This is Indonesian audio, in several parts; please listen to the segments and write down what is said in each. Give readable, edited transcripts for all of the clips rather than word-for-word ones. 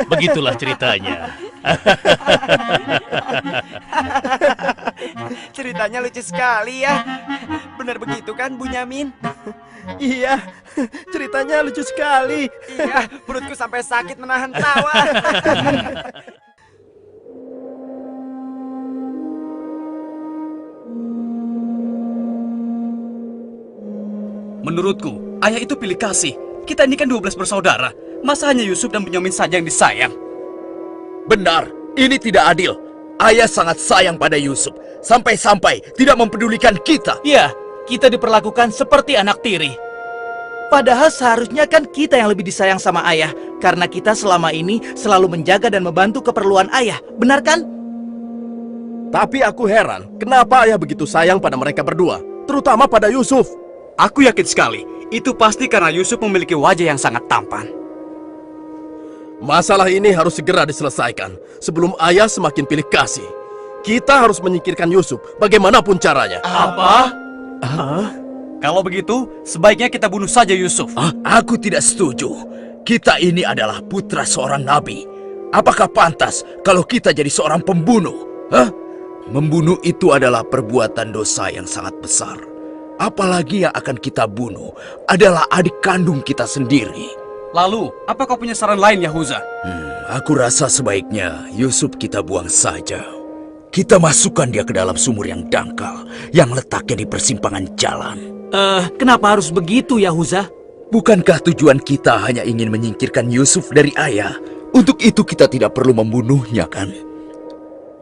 Begitulah ceritanya. Ceritanya lucu sekali ya. Benar begitu kan, Bunyamin? Iya, ceritanya lucu sekali. Iya, perutku sampai sakit menahan tawa. Menurutku, ayah itu pilih kasih. Kita ini kan 12 bersaudara. Masa hanya Yusuf dan Bunyamin saja yang disayang? Benar, ini tidak adil. Ayah sangat sayang pada Yusuf. Sampai-sampai tidak mempedulikan kita. Ya, kita diperlakukan seperti anak tiri. Padahal seharusnya kan kita yang lebih disayang sama ayah. Karena kita selama ini selalu menjaga dan membantu keperluan ayah. Benar kan? Tapi aku heran, kenapa ayah begitu sayang pada mereka berdua, terutama pada Yusuf. Aku yakin sekali, itu pasti karena Yusuf memiliki wajah yang sangat tampan. Masalah ini harus segera diselesaikan sebelum ayah semakin pilih kasih. Kita harus menyingkirkan Yusuf bagaimanapun caranya. Apa? Kalau begitu, sebaiknya kita bunuh saja Yusuf. Aku tidak setuju. Kita ini adalah putra seorang nabi. Apakah pantas kalau kita jadi seorang pembunuh? Membunuh itu adalah perbuatan dosa yang sangat besar. Apalagi yang akan kita bunuh adalah adik kandung kita sendiri. Lalu, apa kau punya saran lain, Yahuza? Aku rasa sebaiknya Yusuf kita buang saja. Kita masukkan dia ke dalam sumur yang dangkal, yang letaknya di persimpangan jalan. Kenapa harus begitu, Yahuza? Bukankah tujuan kita hanya ingin menyingkirkan Yusuf dari ayah? Untuk itu kita tidak perlu membunuhnya, kan?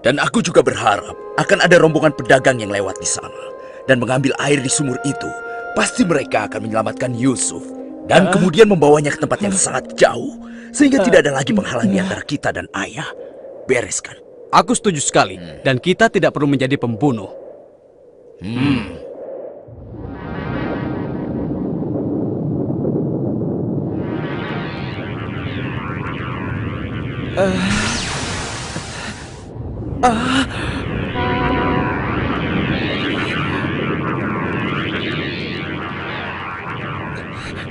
Dan aku juga berharap akan ada rombongan pedagang yang lewat di sana dan mengambil air di sumur itu. Pasti mereka akan menyelamatkan Yusuf dan kemudian membawanya ke tempat yang sangat jauh, sehingga tidak ada lagi penghalang di antara kita dan ayah. Beres kan? Aku setuju sekali, dan kita tidak perlu menjadi pembunuh.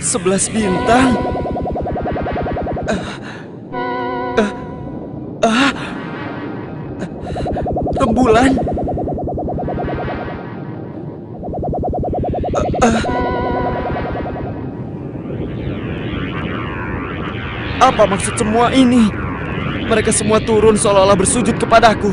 Sebelas bintang. Rembulan. Apa maksud semua ini? Mereka semua turun seolah-olah bersujud kepadaku.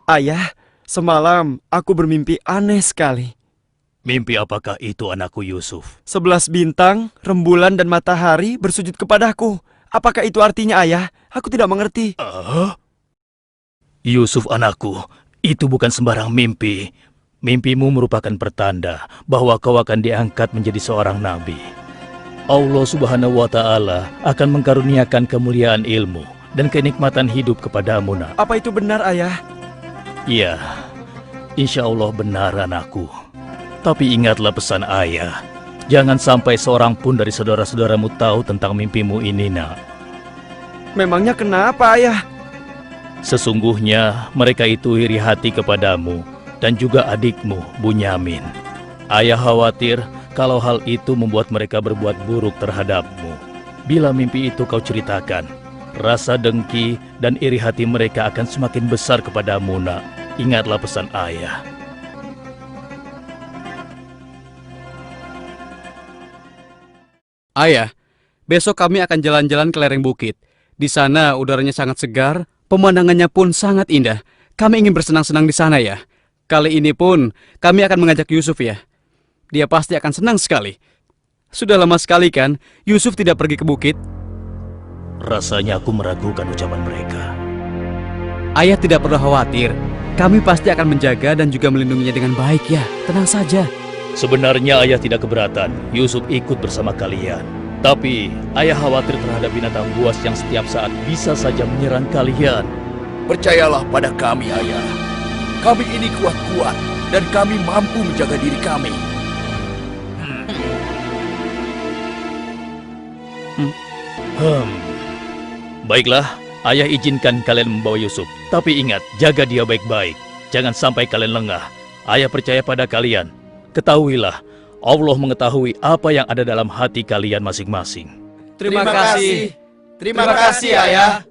Ayah, semalam aku bermimpi aneh sekali. Mimpi apakah itu, anakku Yusuf? 11 bintang, rembulan dan matahari bersujud kepadaku. Apakah itu artinya, ayah? Aku tidak mengerti. Yusuf anakku, itu bukan sembarang mimpi. Mimpimu merupakan pertanda bahwa kau akan diangkat menjadi seorang nabi. Allah Subhanahu wa Ta'ala akan mengkaruniakan kemuliaan ilmu dan kenikmatan hidup kepadamu, nak. Apa itu benar, ayah? Iya, insya Allah benar, anakku. Tapi ingatlah pesan ayah. Jangan sampai seorang pun dari saudara-saudaramu tahu tentang mimpimu ini, nak. Memangnya kenapa, ayah? Sesungguhnya mereka itu iri hati kepadamu dan juga adikmu, Bunyamin. Ayah khawatir kalau hal itu membuat mereka berbuat buruk terhadapmu. Bila mimpi itu kau ceritakan, rasa dengki dan iri hati mereka akan semakin besar kepadamu, nak. Ingatlah pesan ayah. Ayah, besok kami akan jalan-jalan ke lereng bukit. Di sana udaranya sangat segar, pemandangannya pun sangat indah. Kami ingin bersenang-senang di sana, ya. Kali ini pun kami akan mengajak Yusuf, ya. Dia pasti akan senang sekali. Sudah lama sekali kan Yusuf tidak pergi ke bukit? Rasanya aku meragukan ucapan mereka. Ayah tidak perlu khawatir. Kami pasti akan menjaga dan juga melindunginya dengan baik, ya. Tenang saja. Sebenarnya ayah tidak keberatan Yusuf ikut bersama kalian. Tapi ayah khawatir terhadap binatang buas yang setiap saat bisa saja menyerang kalian. Percayalah pada kami, ayah. Kami ini kuat-kuat dan kami mampu menjaga diri kami. Baiklah, ayah izinkan kalian membawa Yusuf. Tapi ingat, jaga dia baik-baik. Jangan sampai kalian lengah. Ayah percaya pada kalian. Ketahuilah, Allah mengetahui apa yang ada dalam hati kalian masing-masing. Terima kasih. Terima kasih, Ayah.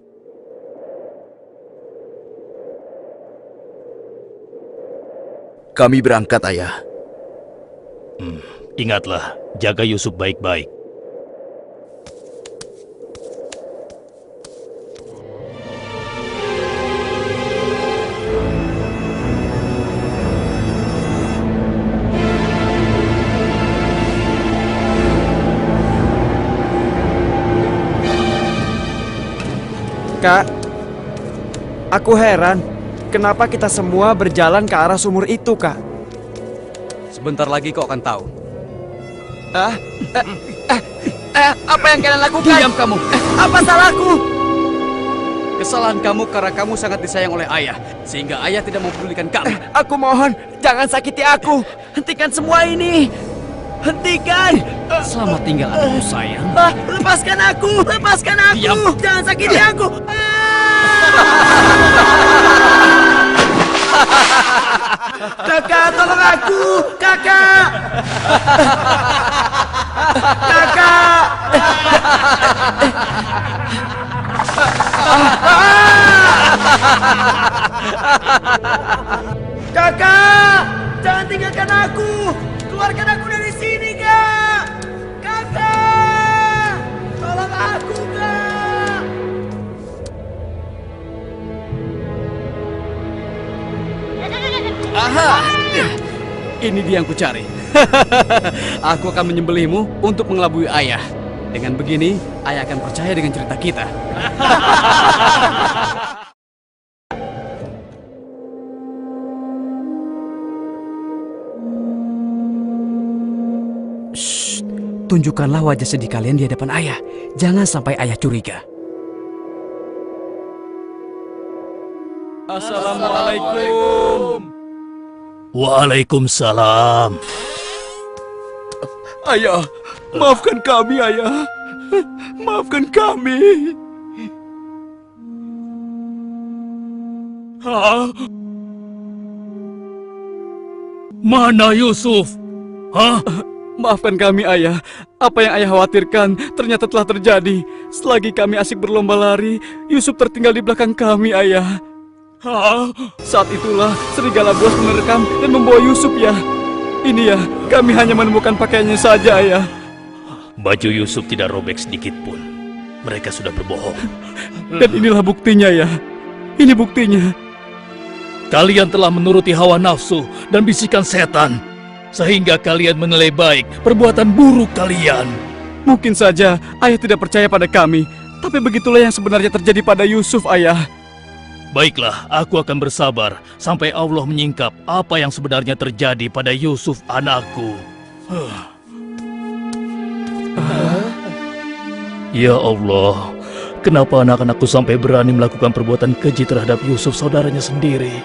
Kami berangkat, Ayah. Ingatlah, jaga Yusuf baik-baik. Kak, aku heran, kenapa kita semua berjalan ke arah sumur itu, Kak? Sebentar lagi kau akan tahu. Apa yang kalian lakukan? Diam kamu. Apa salahku? Kesalahan kamu karena kamu sangat disayang oleh ayah, sehingga ayah tidak mempedulikan kamu. Aku mohon, jangan sakiti aku. Hentikan semua ini. Hentikan. Selamat tinggal anakku sayang. Lepaskan aku. Lepaskan aku. Diam. Jangan sakiti aku. Kakak, tolong aku. Kakak. Kakak. Kakak, jangan tinggalkan aku. Keluarkan aku dari sini, Kak. Kakak, tolong aku, Kak. Aha! Ini dia yang kucari. Aku akan menyembelihmu untuk mengelabui ayah. Dengan begini, ayah akan percaya dengan cerita kita. Shh, tunjukkanlah wajah sedih kalian di hadapan ayah. Jangan sampai ayah curiga. Assalamualaikum. Waalaikumsalam. Ayah, maafkan kami, Ayah. Maafkan kami. Hah? Mana Yusuf? Hah? Maafkan kami, ayah. Apa yang ayah khawatirkan ternyata telah terjadi. Selagi kami asik berlomba lari, Yusuf tertinggal di belakang kami, ayah. Saat itulah serigala buas menerkam dan membawa Yusuf, ya. Ini ya, kami hanya menemukan pakaiannya saja, ayah. Baju Yusuf tidak robek sedikit pun. Mereka sudah berbohong. Dan inilah buktinya, ya. Ini buktinya. Kalian telah menuruti hawa nafsu dan bisikan setan, sehingga kalian menilai baik perbuatan buruk kalian. Mungkin saja ayah tidak percaya pada kami, tapi begitulah yang sebenarnya terjadi pada Yusuf, ayah. Baiklah, aku akan bersabar sampai Allah menyingkap apa yang sebenarnya terjadi pada Yusuf anakku. Ya Allah, kenapa anak-anakku sampai berani melakukan perbuatan keji terhadap Yusuf saudaranya sendiri?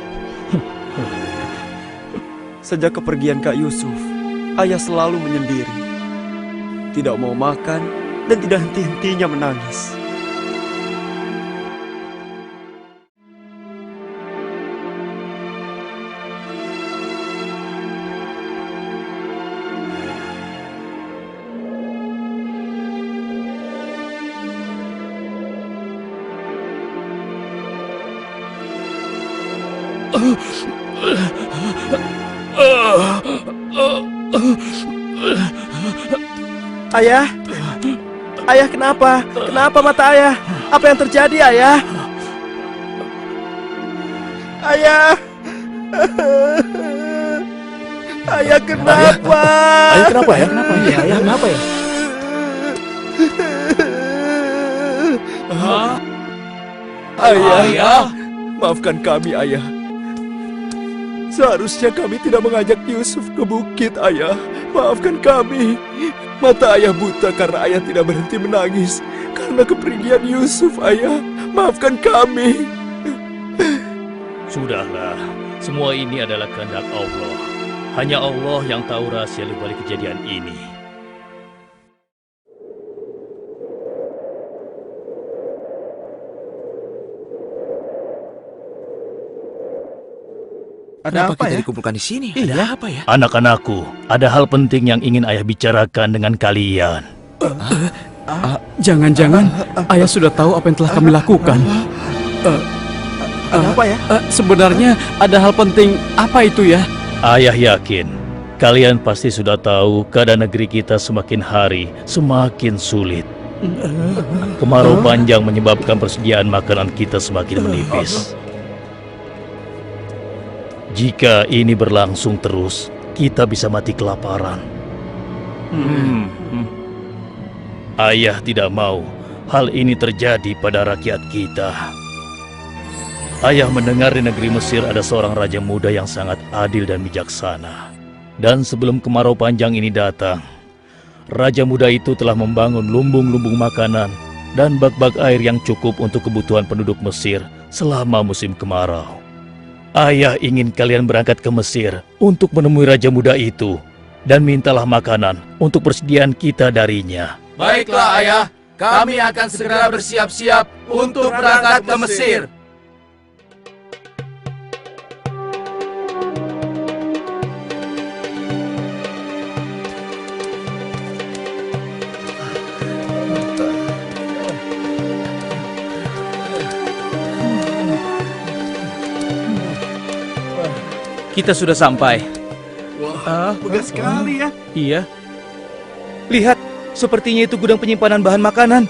Sejak kepergian Kak Yusuf, ayah selalu menyendiri. Tidak mau makan dan tidak henti-hentinya menangis. Ayah? Ayah kenapa? Kenapa mata ayah? Apa yang terjadi, ayah? Ayah! Ayah kenapa? Ayah kenapa ya? Kenapa ya? Ayah kenapa ya? Ayah, maafkan kami, Ayah. Seharusnya kami tidak mengajak Yusuf ke bukit, Ayah. Maafkan kami. Mata ayah buta karena ayah tidak berhenti menangis karena kepergian Yusuf, Ayah. Maafkan kami. Sudahlah, semua ini adalah kehendak Allah. Hanya Allah yang tahu rahasia di balik kejadian ini. Ada Kenapa apa kita ya? dikumpulkan di sini? Iya. Ada apa ya? Anak-anakku, ada hal penting yang ingin ayah bicarakan dengan kalian. Jangan-jangan ayah sudah tahu apa yang telah kami lakukan. Ada apa ya? Sebenarnya ada hal penting apa itu ya? Ayah yakin kalian pasti sudah tahu keadaan negeri kita semakin hari semakin sulit. Kemarau panjang menyebabkan persediaan makanan kita semakin menipis. Jika ini berlangsung terus, kita bisa mati kelaparan. Ayah tidak mau hal ini terjadi pada rakyat kita. Ayah mendengar di negeri Mesir ada seorang raja muda yang sangat adil dan bijaksana. Dan sebelum kemarau panjang ini datang, raja muda itu telah membangun lumbung-lumbung makanan dan bak-bak air yang cukup untuk kebutuhan penduduk Mesir selama musim kemarau. Ayah ingin kalian berangkat ke Mesir untuk menemui raja muda itu dan mintalah makanan untuk persediaan kita darinya. Baiklah ayah, kami akan segera bersiap-siap untuk berangkat ke Mesir. Kita sudah sampai. Megah sekali ya. Iya. Lihat, sepertinya itu gudang penyimpanan bahan makanan.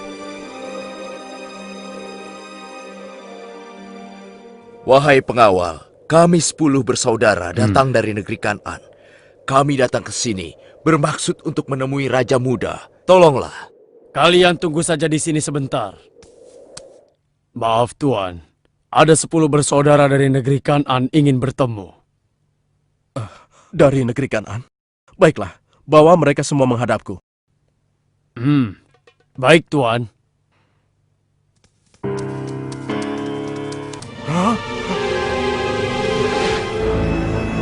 Wahai pengawal, kami 10 bersaudara datang dari negeri Kan'an. Kami datang ke sini bermaksud untuk menemui Raja Muda. Tolonglah. Kalian tunggu saja di sini sebentar. Maaf Tuan, ada 10 bersaudara dari negeri Kan'an ingin bertemu. Dari negeri Kan'an. Baiklah, bawa mereka semua menghadapku. Baik Tuan.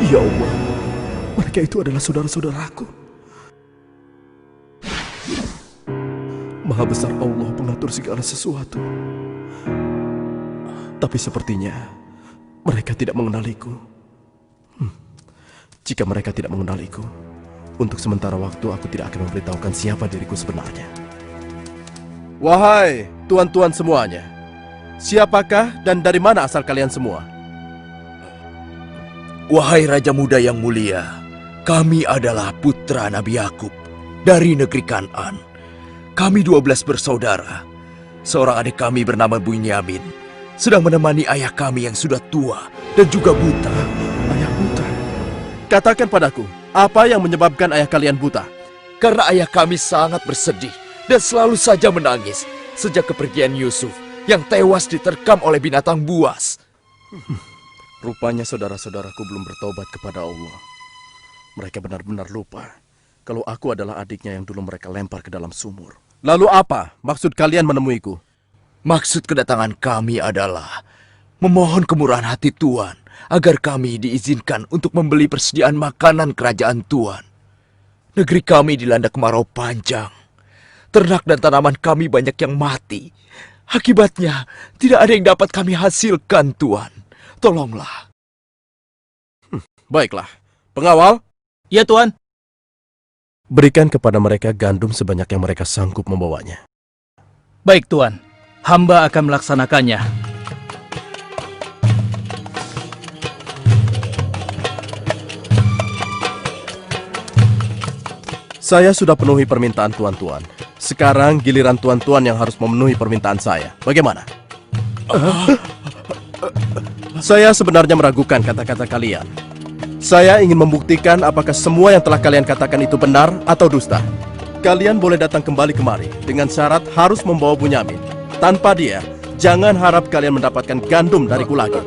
Ya Allah, mereka itu adalah saudara-saudaraku. Maha besar Allah pengatur segala sesuatu. Tapi sepertinya mereka tidak mengenaliku. Jika mereka tidak mengenaliku, untuk sementara waktu aku tidak akan memberitahukan siapa diriku sebenarnya. Wahai tuan-tuan semuanya, siapakah dan dari mana asal kalian semua? Wahai Raja Muda yang mulia, kami adalah putra Nabi Yakub dari negeri Kan'an. Kami 12 bersaudara. Seorang adik kami bernama Bunyamin sedang menemani ayah kami yang sudah tua dan juga buta. Ayah buta. Katakan padaku, apa yang menyebabkan ayah kalian buta? Karena ayah kami sangat bersedih dan selalu saja menangis sejak kepergian Yusuf yang tewas diterkam oleh binatang buas. Rupanya saudara-saudaraku belum bertobat kepada Allah. Mereka benar-benar lupa kalau aku adalah adiknya yang dulu mereka lempar ke dalam sumur. Lalu apa maksud kalian menemuiku? Maksud kedatangan kami adalah memohon kemurahan hati Tuan agar kami diizinkan untuk membeli persediaan makanan kerajaan Tuan. Negeri kami dilanda kemarau panjang. Ternak dan tanaman kami banyak yang mati. Akibatnya, tidak ada yang dapat kami hasilkan, Tuan. Tolonglah. Baiklah, pengawal, Ya, Tuan. berikan kepada mereka gandum sebanyak yang mereka sanggup membawanya. Baik, Tuan. Hamba akan melaksanakannya. Saya sudah penuhi permintaan tuan-tuan. Sekarang giliran tuan-tuan yang harus memenuhi permintaan saya. Bagaimana? Saya sebenarnya meragukan kata-kata kalian. Saya ingin membuktikan apakah semua yang telah kalian katakan itu benar atau dusta. Kalian boleh datang kembali kemari dengan syarat harus membawa Bunyamin. Tanpa dia, jangan harap kalian mendapatkan gandum dariku lagi.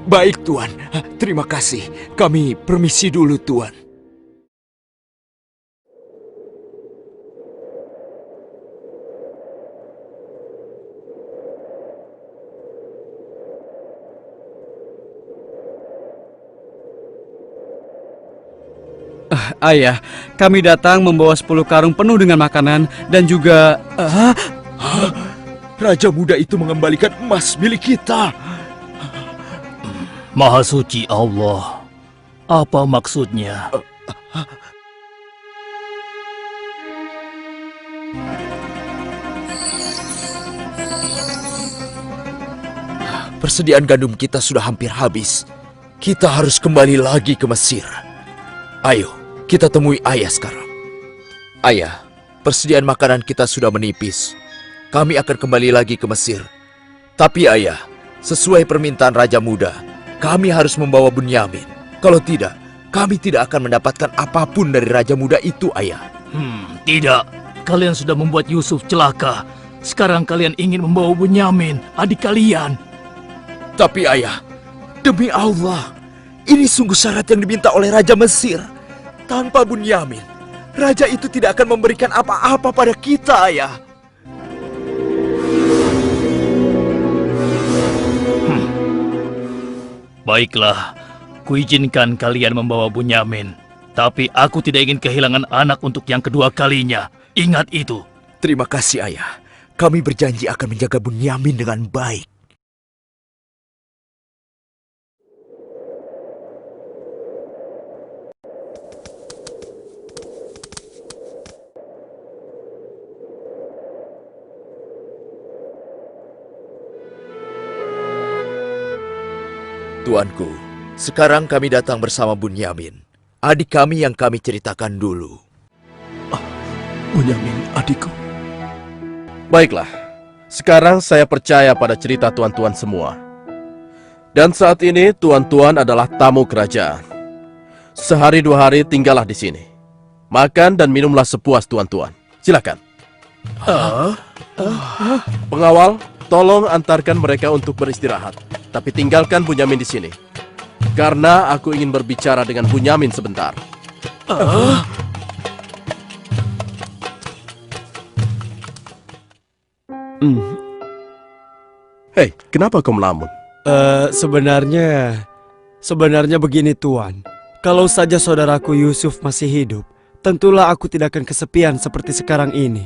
Baik, Tuan. Terima kasih. Kami permisi dulu, Tuan. Ayah, kami datang membawa 10 karung penuh dengan makanan dan juga... Raja Muda itu mengembalikan emas milik kita. Maha suci Allah. Apa maksudnya? Persediaan gandum kita sudah hampir habis. Kita harus kembali lagi ke Mesir. Ayo, kita temui ayah sekarang. Ayah, persediaan makanan kita sudah menipis. Kami akan kembali lagi ke Mesir. Tapi ayah, sesuai permintaan Raja Muda, kami harus membawa Bunyamin. Kalau tidak, kami tidak akan mendapatkan apapun dari Raja Muda itu, ayah. Tidak. Kalian sudah membuat Yusuf celaka. Sekarang kalian ingin membawa Bunyamin, adik kalian. Tapi ayah, demi Allah, ini sungguh syarat yang diminta oleh Raja Mesir. Tanpa Bunyamin, Raja itu tidak akan memberikan apa-apa pada kita, ayah. Baiklah, kuizinkan kalian membawa Bunyamin. Tapi aku tidak ingin kehilangan anak untuk yang kedua kalinya. Ingat itu. Terima kasih, ayah. Kami berjanji akan menjaga Bunyamin dengan baik. Tuanku, sekarang kami datang bersama Bunyamin, adik kami yang kami ceritakan dulu. Bunyamin, adikku. Baiklah, sekarang saya percaya pada cerita tuan-tuan semua. Dan saat ini tuan-tuan adalah tamu kerajaan. Sehari 2 hari tinggallah di sini. Makan dan minumlah sepuas tuan-tuan. Silakan. Pengawal, tolong antarkan mereka untuk beristirahat. Tapi tinggalkan Bunyamin di sini. Karena aku ingin berbicara dengan Bunyamin sebentar. Hei, kenapa kau melamun? Sebenarnya begini Tuan. Kalau saja saudaraku Yusuf masih hidup, tentulah aku tidak akan kesepian seperti sekarang ini.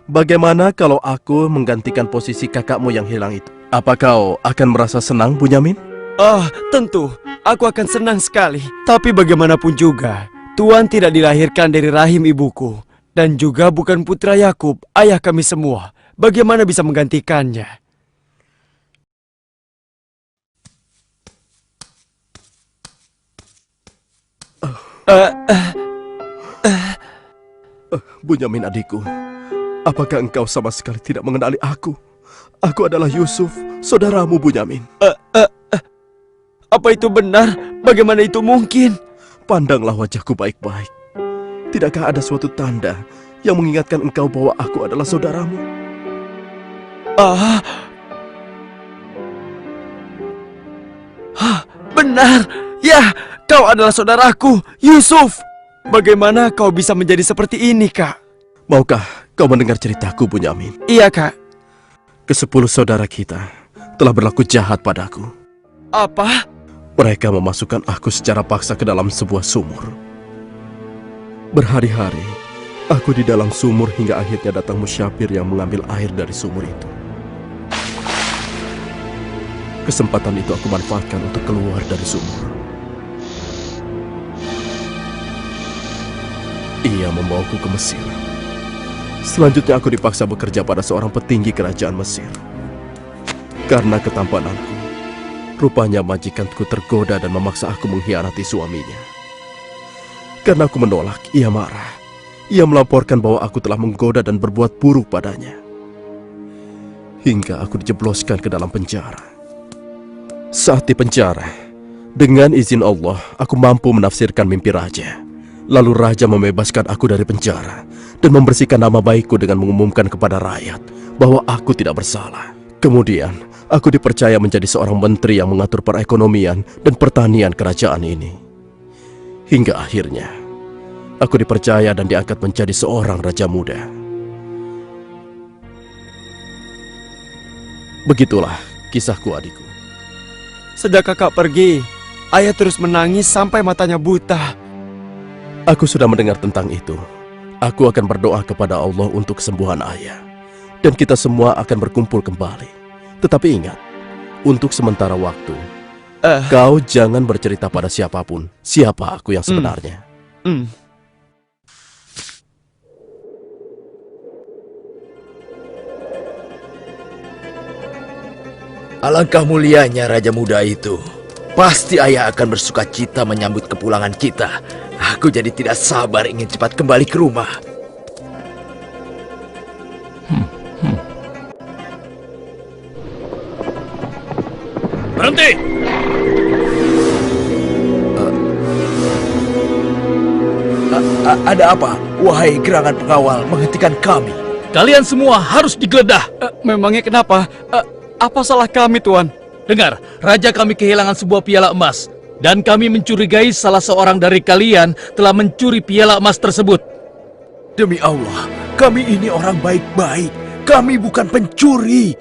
Bagaimana kalau aku menggantikan posisi kakakmu yang hilang itu? Apa kau akan merasa senang, Bunyamin? Tentu. Aku akan senang sekali. Tapi bagaimanapun juga, Tuan tidak dilahirkan dari rahim ibuku. Dan juga bukan putra Yakub, ayah kami semua. Bagaimana bisa menggantikannya? Bunyamin adikku, apakah engkau sama sekali tidak mengenali aku? Aku adalah Yusuf, saudaramu Bunyamin. Apa itu benar? Bagaimana itu mungkin? Pandanglah wajahku baik-baik. Tidakkah ada suatu tanda yang mengingatkan engkau bahwa aku adalah saudaramu? Benar. Ya, kau adalah saudaraku, Yusuf. Bagaimana kau bisa menjadi seperti ini, Kak? Maukah kau mendengar ceritaku, Bunyamin? Iya, Kak. Ke-10 saudara kita telah berlaku jahat padaku. Apa? Mereka memasukkan aku secara paksa ke dalam sebuah sumur. Berhari-hari, aku di dalam sumur hingga akhirnya datang Musyafir yang mengambil air dari sumur itu. Kesempatan itu aku manfaatkan untuk keluar dari sumur. Ia membawaku ke Mesir. Selanjutnya aku dipaksa bekerja pada seorang petinggi kerajaan Mesir. Karena ketampananku, rupanya majikanku tergoda dan memaksa aku mengkhianati suaminya. Karena aku menolak, ia marah. Ia melaporkan bahwa aku telah menggoda dan berbuat buruk padanya. Hingga aku dijebloskan ke dalam penjara. Saat di penjara, dengan izin Allah, aku mampu menafsirkan mimpi raja. Lalu raja membebaskan aku dari penjara dan membersihkan nama baikku dengan mengumumkan kepada rakyat bahwa aku tidak bersalah. Kemudian, aku dipercaya menjadi seorang menteri yang mengatur perekonomian dan pertanian kerajaan ini. Hingga akhirnya, aku dipercaya dan diangkat menjadi seorang raja muda. Begitulah kisahku, adikku. Sejak kakak pergi, ayah terus menangis sampai matanya buta. Aku sudah mendengar tentang itu. Aku akan berdoa kepada Allah untuk kesembuhan ayah. Dan kita semua akan berkumpul kembali. Tetapi ingat, untuk sementara waktu, Kau jangan bercerita pada siapapun siapa aku yang sebenarnya. Alangkah mulianya Raja Muda itu. Pasti ayah akan bersuka cita menyambut kepulangan kita. Aku jadi tidak sabar ingin cepat kembali ke rumah. Berhenti! Ada apa? Wahai gerangan pengawal menghentikan kami. Kalian semua harus digeledah. Memangnya kenapa? Apa salah kami, Tuan? Dengar, raja kami kehilangan sebuah piala emas. Dan kami mencurigai salah seorang dari kalian telah mencuri piala emas tersebut. Demi Allah, kami ini orang baik-baik. Kami bukan pencuri.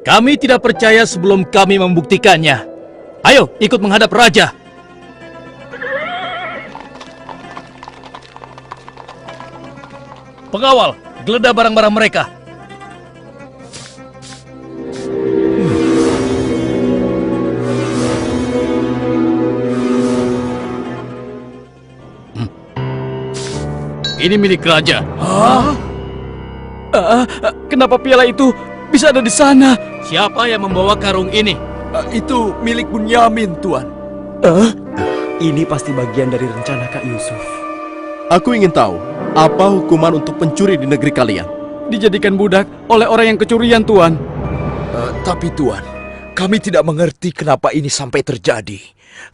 Kami tidak percaya sebelum kami membuktikannya. Ayo, ikut menghadap raja. Pengawal, geledah barang-barang mereka. Ini milik raja. Kenapa piala itu bisa ada di sana? Siapa yang membawa karung ini? Itu milik Bunyamin, Tuan. Ini pasti bagian dari rencana Kak Yusuf. Aku ingin tahu apa hukuman untuk pencuri di negeri kalian. Dijadikan budak oleh orang yang kecurian, Tuan. Tapi Tuan, kami tidak mengerti kenapa ini sampai terjadi.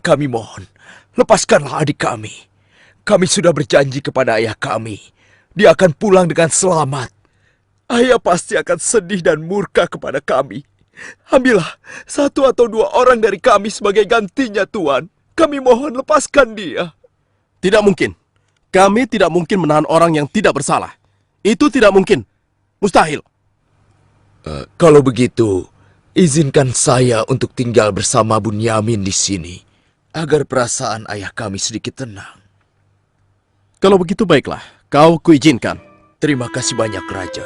Kami mohon, lepaskanlah adik kami. Kami sudah berjanji kepada ayah kami. Dia akan pulang dengan selamat. Ayah pasti akan sedih dan murka kepada kami. Ambillah 1 atau 2 orang dari kami sebagai gantinya, Tuan. Kami mohon lepaskan dia. Tidak mungkin. Kami tidak mungkin menahan orang yang tidak bersalah. Itu tidak mungkin. Mustahil. Kalau begitu, izinkan saya untuk tinggal bersama Bunyamin di sini. Agar perasaan ayah kami sedikit tenang. Kalau begitu baiklah, kau kuizinkan. Terima kasih banyak, Raja.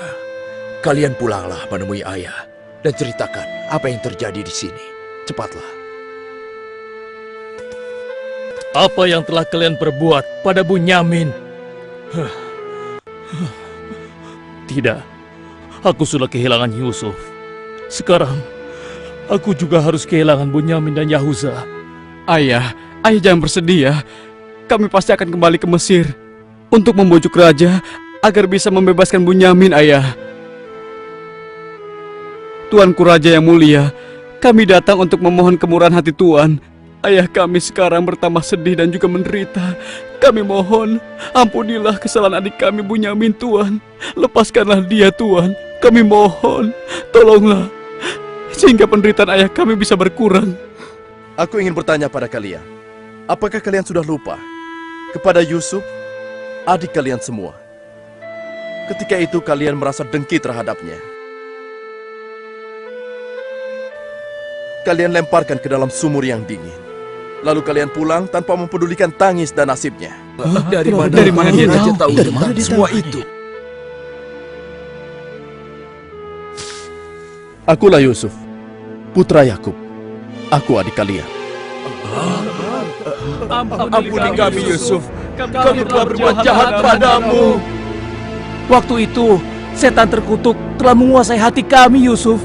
Kalian pulanglah menemui ayah dan ceritakan apa yang terjadi di sini. Cepatlah. Apa yang telah kalian perbuat pada Bunyamin? Tidak, aku sudah kehilangan Yusuf. Sekarang, aku juga harus kehilangan Bunyamin dan Yahuza. Ayah jangan bersedih ya. Kami pasti akan kembali ke Mesir untuk membujuk raja agar bisa membebaskan Bunyamin, ayah. Tuanku Raja yang mulia, kami datang untuk memohon kemurahan hati Tuan. Ayah kami sekarang bertambah sedih dan juga menderita. Kami mohon, ampunilah kesalahan adik kami Bunyamin, Tuan. Lepaskanlah dia, Tuan. Kami mohon, tolonglah, sehingga penderitaan ayah kami bisa berkurang. Aku ingin bertanya pada kalian. Apakah kalian sudah lupa kepada Yusuf, adik kalian semua? Ketika itu kalian merasa dengki terhadapnya. Kalian lemparkan ke dalam sumur yang dingin. Lalu kalian pulang tanpa mempedulikan tangis dan nasibnya. Dari mana dia tahu tentang semua itu? Akulah Yusuf, putra Yakub. Aku adik kalian. Ampuni kami, Yusuf. Kami telah berbuat jahat padamu. Waktu itu, setan terkutuk telah menguasai hati kami, Yusuf.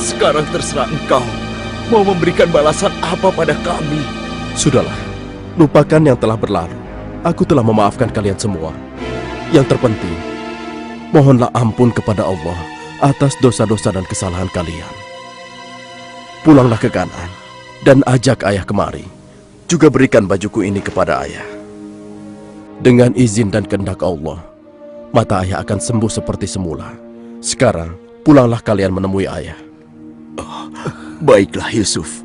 Sekarang terserah engkau. Mau memberikan balasan apa pada kami? Sudahlah, lupakan yang telah berlalu. Aku telah memaafkan kalian semua. Yang terpenting, mohonlah ampun kepada Allah atas dosa-dosa dan kesalahan kalian. Pulanglah ke Kanaan dan ajak ayah kemari. Juga berikan bajuku ini kepada ayah. Dengan izin dan kehendak Allah, mata ayah akan sembuh seperti semula. Sekarang, pulanglah kalian menemui ayah. Baiklah, Yusuf.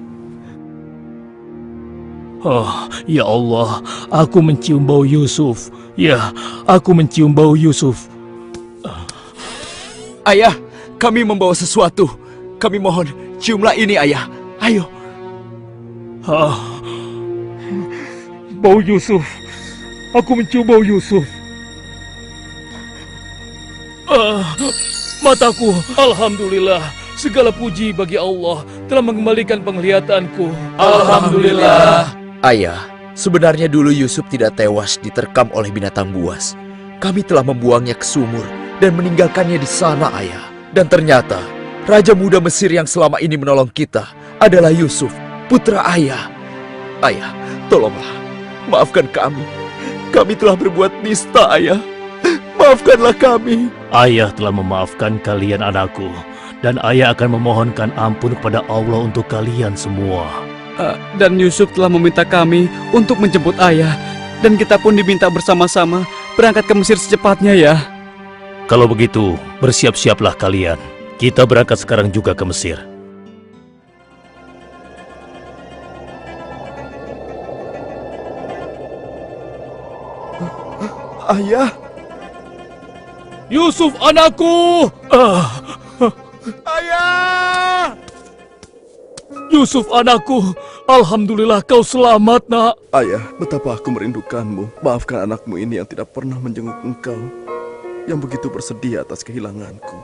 Oh, ya Allah, aku mencium bau Yusuf. Ya, aku mencium bau Yusuf. Ayah, kami membawa sesuatu. Kami mohon, ciumlah ini, ayah. Ayo. Bau Yusuf. Aku mencium bau Yusuf. Mataku, alhamdulillah, Segala puji bagi Allah telah mengembalikan penglihatanku. Alhamdulillah. Ayah, sebenarnya dulu Yusuf tidak tewas diterkam oleh binatang buas. Kami telah membuangnya ke sumur dan meninggalkannya di sana, Ayah. Dan ternyata, Raja Muda Mesir yang selama ini menolong kita adalah Yusuf, putra Ayah. Ayah, tolonglah, maafkan kami. Kami telah berbuat nista, Ayah. Maafkanlah kami. Ayah telah memaafkan kalian anakku, dan ayah akan memohonkan ampun kepada Allah untuk kalian semua. Dan Yusuf telah meminta kami untuk menjemput ayah. Dan kita pun diminta bersama-sama berangkat ke Mesir secepatnya ya. Kalau begitu, bersiap-siaplah kalian. Kita berangkat sekarang juga ke Mesir. Ayah, Yusuf anakku! ayah! Yusuf anakku, alhamdulillah kau selamat nak. Ayah, betapa aku merindukanmu. Maafkan anakmu ini yang tidak pernah menjenguk engkau, yang begitu bersedih atas kehilanganku.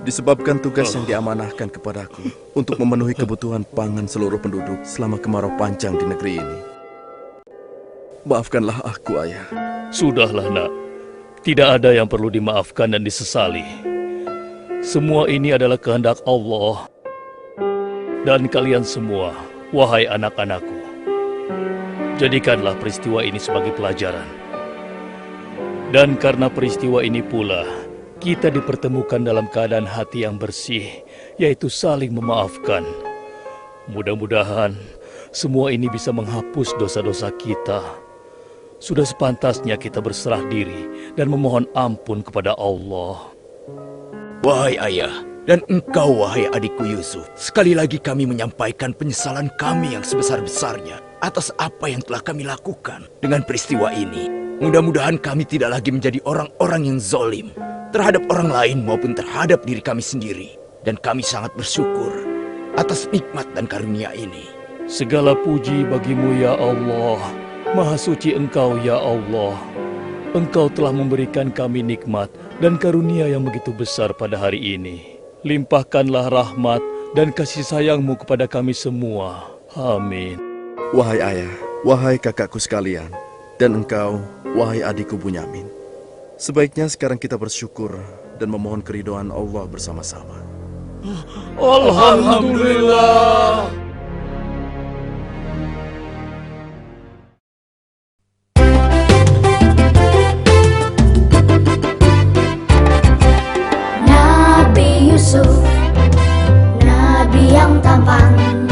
Disebabkan tugas yang diamanahkan kepadaku untuk memenuhi kebutuhan pangan seluruh penduduk selama kemarau panjang di negeri ini. Maafkanlah aku, Ayah. Sudahlah nak, tidak ada yang perlu dimaafkan dan disesali. Semua ini adalah kehendak Allah. Dan kalian semua, wahai anak-anakku, jadikanlah peristiwa ini sebagai pelajaran. Dan karena peristiwa ini pula, kita dipertemukan dalam keadaan hati yang bersih, yaitu saling memaafkan. Mudah-mudahan semua ini bisa menghapus dosa-dosa kita. Sudah sepantasnya kita berserah diri dan memohon ampun kepada Allah. Wahai ayah, dan engkau wahai adikku Yusuf, sekali lagi kami menyampaikan penyesalan kami yang sebesar-besarnya atas apa yang telah kami lakukan dengan peristiwa ini. Mudah-mudahan kami tidak lagi menjadi orang-orang yang zalim terhadap orang lain maupun terhadap diri kami sendiri. Dan kami sangat bersyukur atas nikmat dan karunia ini. Segala puji bagimu ya Allah. Maha suci Engkau ya Allah. Engkau telah memberikan kami nikmat dan karunia yang begitu besar pada hari ini. Limpahkanlah rahmat dan kasih sayang-Mu kepada kami semua. Amin. Wahai ayah, wahai kakakku sekalian, dan engkau, wahai adikku Bunyamin. Sebaiknya sekarang kita bersyukur dan memohon keridhaan Allah bersama-sama. Alhamdulillah. Nabi Yusuf, nabi yang tampan,